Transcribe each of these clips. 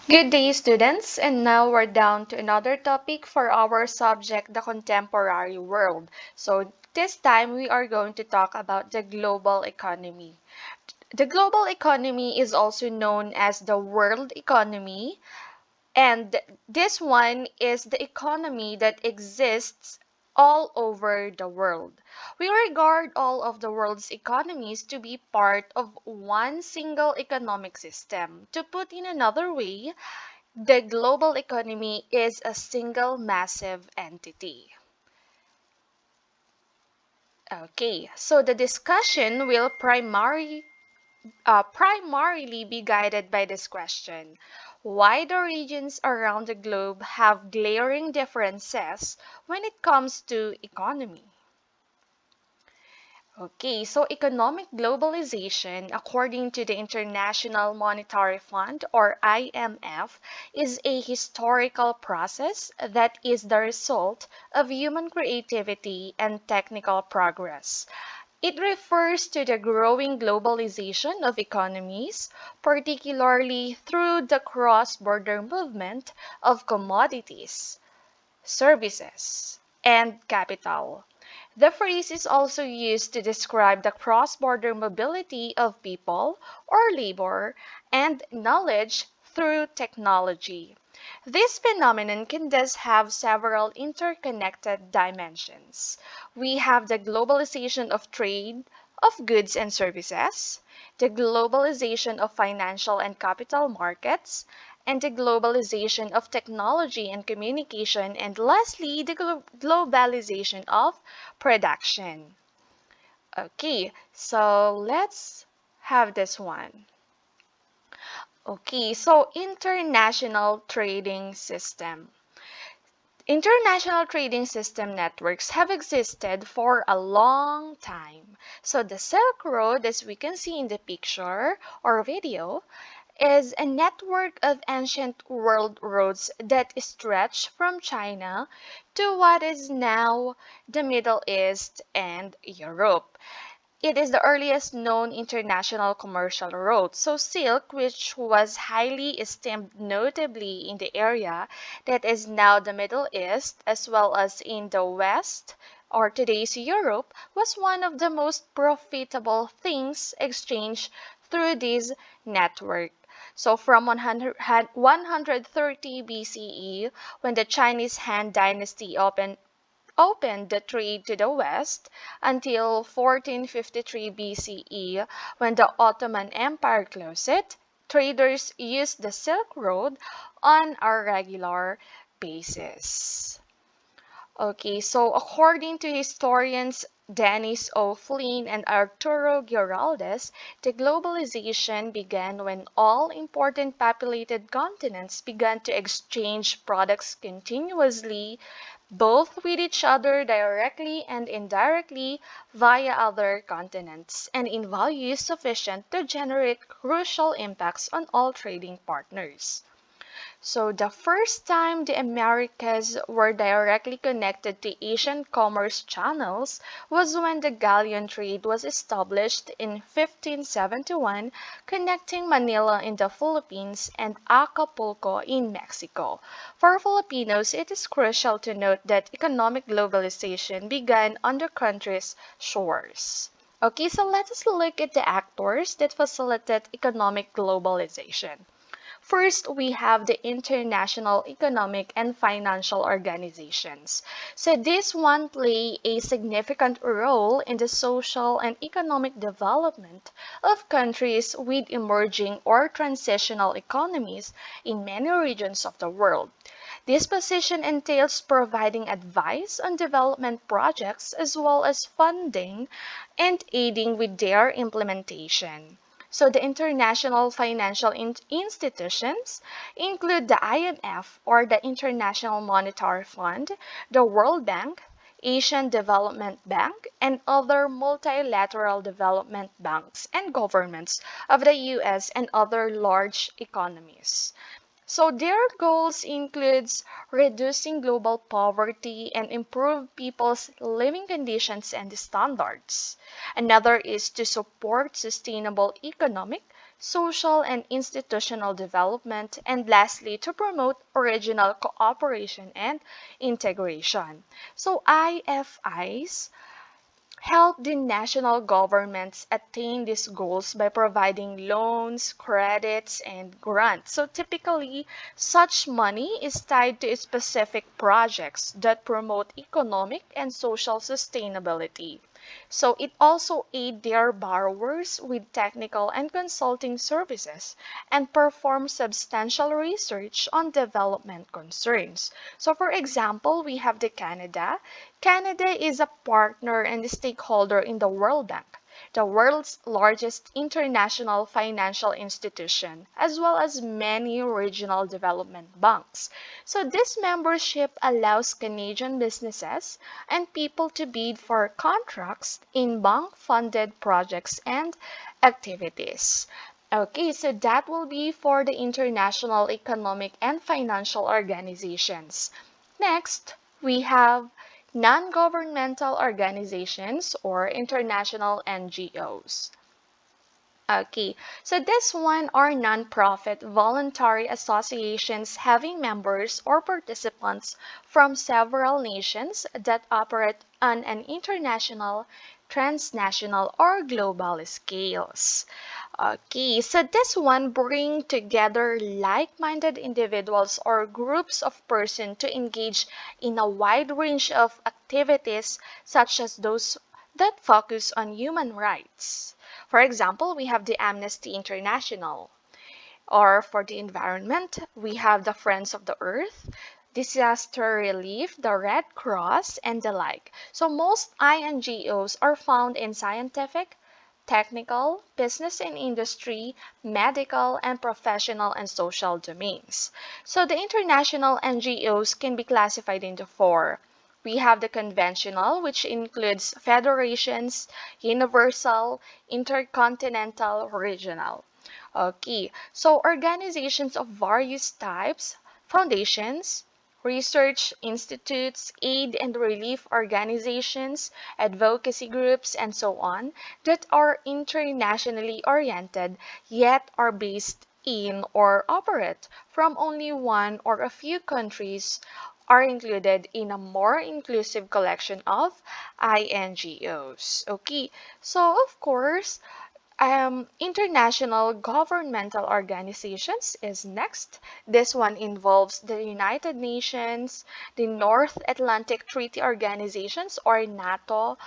Good day, students, and now we're down to another topic for our subject, the contemporary world. So this time we are going to talk about the global economy. The global economy is also known as the world economy, and this one is the economy that exists all over the world. We regard all of the world's economies to be part of one single economic system. To put in another way, the global economy is a single massive entity. Okay, so the discussion will primarily be guided by this question: why the regions around the globe have glaring differences when it comes to economy. Okay, so economic globalization, according to the International Monetary Fund or IMF, is a historical process that is the result of human creativity and technical progress. It refers to the growing globalization of economies, particularly through the cross-border movement of commodities, services, and capital. The phrase is also used to describe the cross-border mobility of people or labor and knowledge through technology. This phenomenon can thus have several interconnected dimensions. We have the globalization of trade, of goods and services, the globalization of financial and capital markets, and the globalization of technology and communication, and lastly, the globalization of production. Okay, so let's have this one. Okay, so international trading system. International trading system networks have existed for a long time. So the Silk Road, as we can see in the picture or video, is a network of ancient world roads that stretch from China to what is now the Middle East and Europe. It is the earliest known international commercial road. So silk, which was highly esteemed notably in the area that is now the Middle East as well as in the West or today's Europe, was one of the most profitable things exchanged through this network. So from 130 BCE, when the Chinese Han Dynasty opened the trade to the west, until 1453 BCE, when the Ottoman Empire closed it, traders used the Silk Road on a regular basis. Okay, so according to historians Dennis O. Flynn and Arturo Giraldes, the globalization began when all important populated continents began to exchange products continuously, both with each other directly and indirectly via other continents, and in values sufficient to generate crucial impacts on all trading partners. So the first time the Americas were directly connected to Asian commerce channels was when the galleon trade was established in 1571, connecting Manila in the Philippines and Acapulco in Mexico. For Filipinos, it is crucial to note that economic globalization began on the country's shores. Okay, so let us look at the actors that facilitate economic globalization. First, we have the international economic and financial organizations. So this one play a significant role in the social and economic development of countries with emerging or transitional economies in many regions of the world. This position entails providing advice on development projects as well as funding and aiding with their implementation. So the international financial institutions include the IMF or the International Monetary Fund, the World Bank, Asian Development Bank, and other multilateral development banks and governments of the US and other large economies. So their goals includes reducing global poverty and improve people's living conditions and standards. Another is to support sustainable economic, social and institutional development, and lastly, to promote regional cooperation and integration. So IFIs help the national governments attain these goals by providing loans, credits, and grants. So typically, such money is tied to specific projects that promote economic and social sustainability. So it also aids their borrowers with technical and consulting services and perform substantial research on development concerns. So for example, we have the Canada. Canada is a partner and a stakeholder in the World Bank, the world's largest international financial institution, as well as many regional development banks. So this membership allows Canadian businesses and people to bid for contracts in bank-funded projects and activities. Okay, so that will be for the international economic and financial organizations. Next, we have non-governmental organizations or international NGOs. Okay, so this one are non-profit voluntary associations having members or participants from several nations that operate on an international, transnational, or global scales. Okay, so this one bring together like-minded individuals or groups of persons to engage in a wide range of activities such as those that focus on human rights. For example, we have the Amnesty International, or for the environment, we have the Friends of the Earth, disaster relief, the Red Cross, and the like. So most INGOs are found in scientific, technical, business and industry, medical, and professional and social domains. So the international NGOs can be classified into four. We have the conventional, which includes federations, universal, intercontinental, regional. Okay, so organizations of various types, foundations, research institutes, aid and relief organizations, advocacy groups, and so on, that are internationally oriented yet are based in or operate from only one or a few countries are included in a more inclusive collection of INGOs. Okay, so of course, international governmental organizations is next. This one involves the United Nations, the North Atlantic Treaty Organizations or NATO,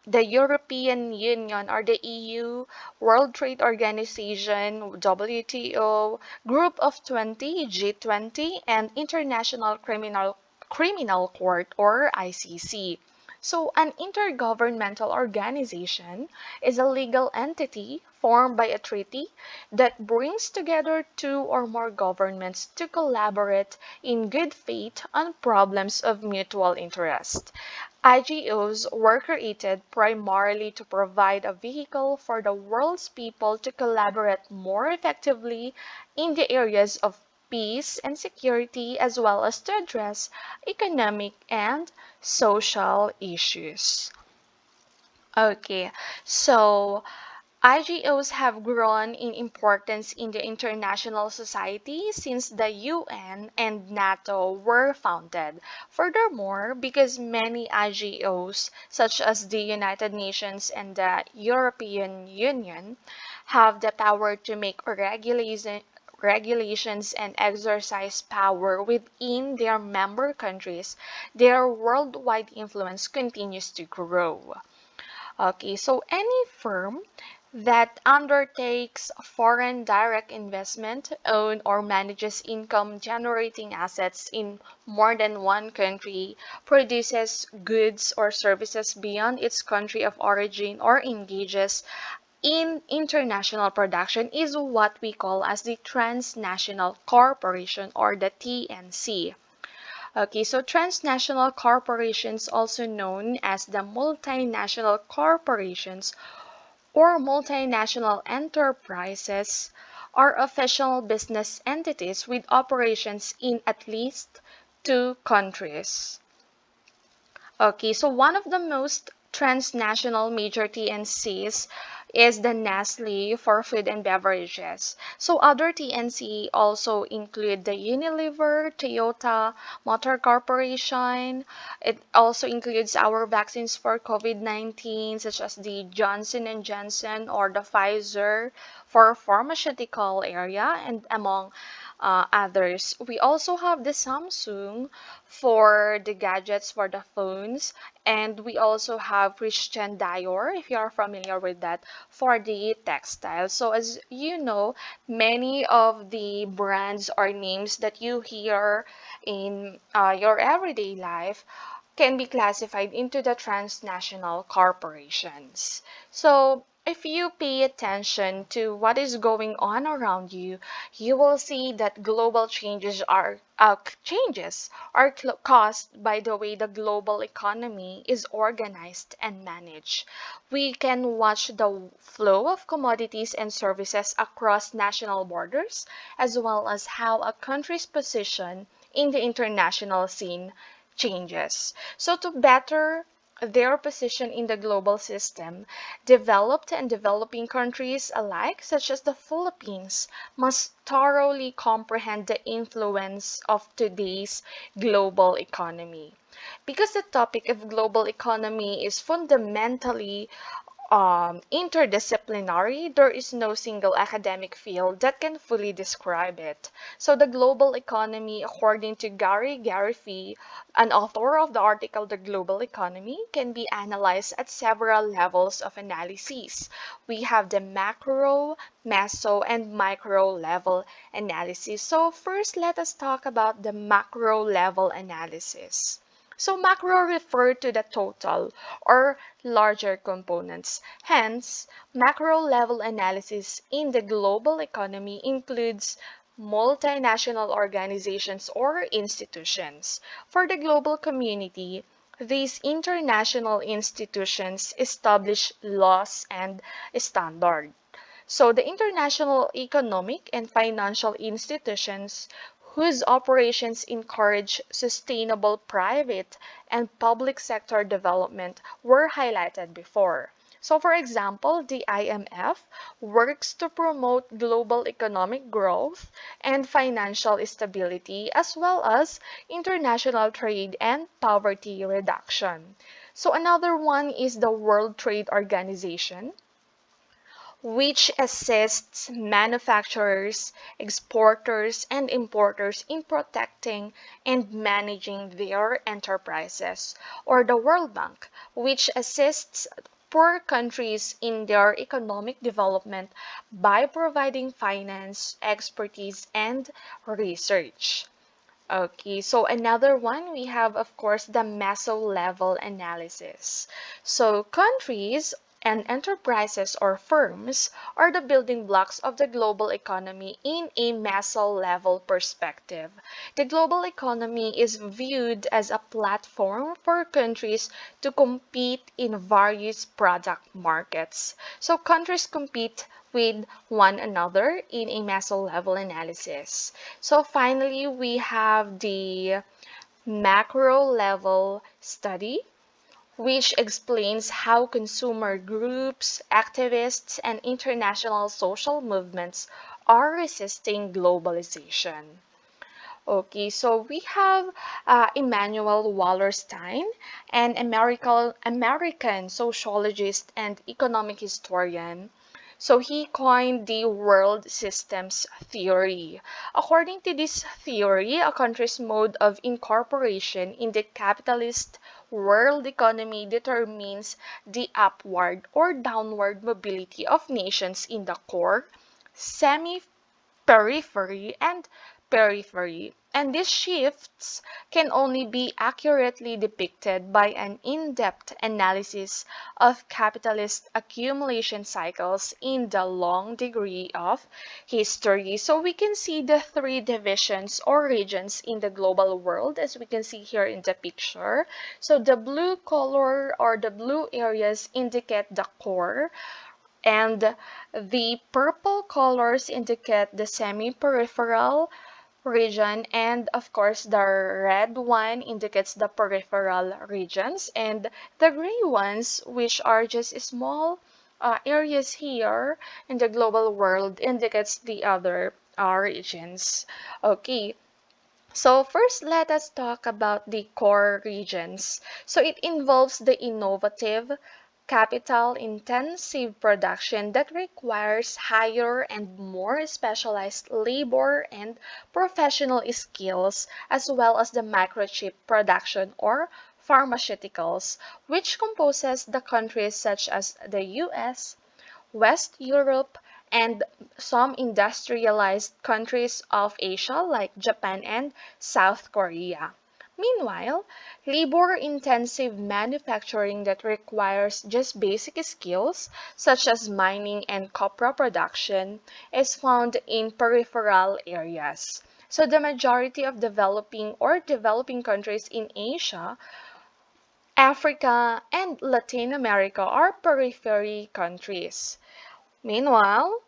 the European Union or the EU, World Trade Organization, WTO, Group of 20, G20, and International Criminal Court or ICC. So, an intergovernmental organization is a legal entity formed by a treaty that brings together two or more governments to collaborate in good faith on problems of mutual interest. IGOs were created primarily to provide a vehicle for the world's people to collaborate more effectively in the areas of peace and security, as well as to address economic and social issues. Okay, so IGOs have grown in importance in the international society since the UN and NATO were founded. Furthermore, because many IGOs, such as the United Nations and the European Union, have the power to make regulations and exercise power within their member countries, their worldwide influence continues to grow. Okay, so any firm that undertakes foreign direct investment, own or manages income generating assets in more than one country, produces goods or services beyond its country of origin, or engages in international production is what we call as the transnational corporation or the TNC. Okay, so transnational corporations, also known as the multinational corporations or multinational enterprises, are official business entities with operations in at least two countries. Okay, so one of the most transnational major TNCs is the Nestle for food and beverages. So other TNC also include the Unilever, Toyota, Motor Corporation. It also includes our vaccines for COVID-19 such as the Johnson and Johnson or the Pfizer for pharmaceutical area and among others. We also have the Samsung for the gadgets for the phones, and we also have Christian Dior, if you are familiar with that, for the textiles. So as you know, many of the brands or names that you hear in your everyday life can be classified into the transnational corporations. So if you pay attention to what is going on around you, you will see that global changes are caused by the way the global economy is organized and managed. We can watch the flow of commodities and services across national borders, as well as how a country's position in the international scene changes. So to better their position in the global system, developed and developing countries alike, such as the Philippines, must thoroughly comprehend the influence of today's global economy. Because the topic of global economy is fundamentally interdisciplinary, there is no single academic field that can fully describe it. So the global economy, according to Gary Fee, an author of the article The Global Economy, can be analyzed at several levels of analysis. We have the macro, meso, and micro level analysis. So first, let us talk about the macro level analysis. So macro refer to the total or larger components. Hence, macro level analysis in the global economy includes multinational organizations or institutions. For the global community, these international institutions establish laws and standards. So the international economic and financial institutions whose operations encourage sustainable private and public sector development were highlighted before. So for example, the IMF works to promote global economic growth and financial stability as well as international trade and poverty reduction. So another one is the World Trade Organization, which assists manufacturers, exporters, and importers in protecting and managing their enterprises, or the World Bank, which assists poor countries in their economic development by providing finance, expertise, and research. Okay, so another one we have, of course, the meso level analysis. So countries and enterprises or firms are the building blocks of the global economy in a meso level perspective. The global economy is viewed as a platform for countries to compete in various product markets. So countries compete with one another in a meso level analysis. So finally, we have the macro level study, which explains how consumer groups, activists, and international social movements are resisting globalization. Okay, so we have Immanuel Wallerstein, an American sociologist and economic historian. So he coined the world systems theory. According to this theory, a country's mode of incorporation in the capitalist world economy determines the upward or downward mobility of nations in the core, semi periphery, and periphery. And these shifts can only be accurately depicted by an in-depth analysis of capitalist accumulation cycles in the long degree of history. So we can see the three divisions or regions in the global world, as we can see here in the picture. So the blue color or the blue areas indicate the core, and the purple colors indicate the semi-peripheral region, and of course the red one indicates the peripheral regions, and the gray ones, which are just small areas here in the global world indicates the other regions. Okay, so first, let us talk about the core regions. So it involves the innovative, capital-intensive production that requires higher and more specialized labor and professional skills, as well as the microchip production or pharmaceuticals, which composes the countries such as the US, West Europe, and some industrialized countries of Asia like Japan and South Korea. Meanwhile, labor-intensive manufacturing that requires just basic skills, such as mining and copra production, is found in peripheral areas. So the majority of developing countries in Asia, Africa, and Latin America are periphery countries. Meanwhile,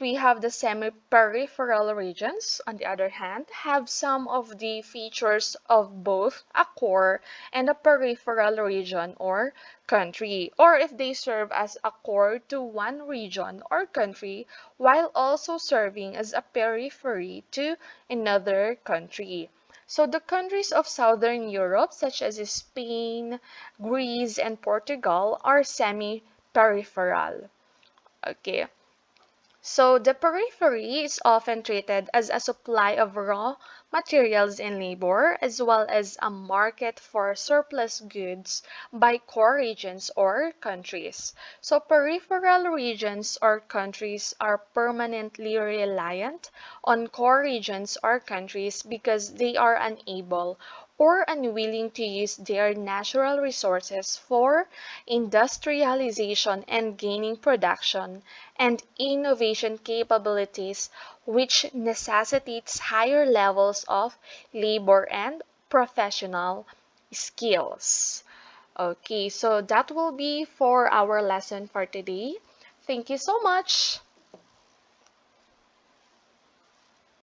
we have the semi-peripheral regions, on the other hand, have some of the features of both a core and a peripheral region or country, or if they serve as a core to one region or country while also serving as a periphery to another country. So the countries of Southern Europe, such as Spain, Greece, and Portugal, are semi-peripheral. Okay, so the periphery is often treated as a supply of raw materials and labor, as well as a market for surplus goods by core regions or countries. So peripheral regions or countries are permanently reliant on core regions or countries because they are unable or unwilling to use their natural resources for industrialization and gaining production and innovation capabilities, which necessitates higher levels of labor and professional skills. Okay, so that will be for our lesson for today. Thank you so much.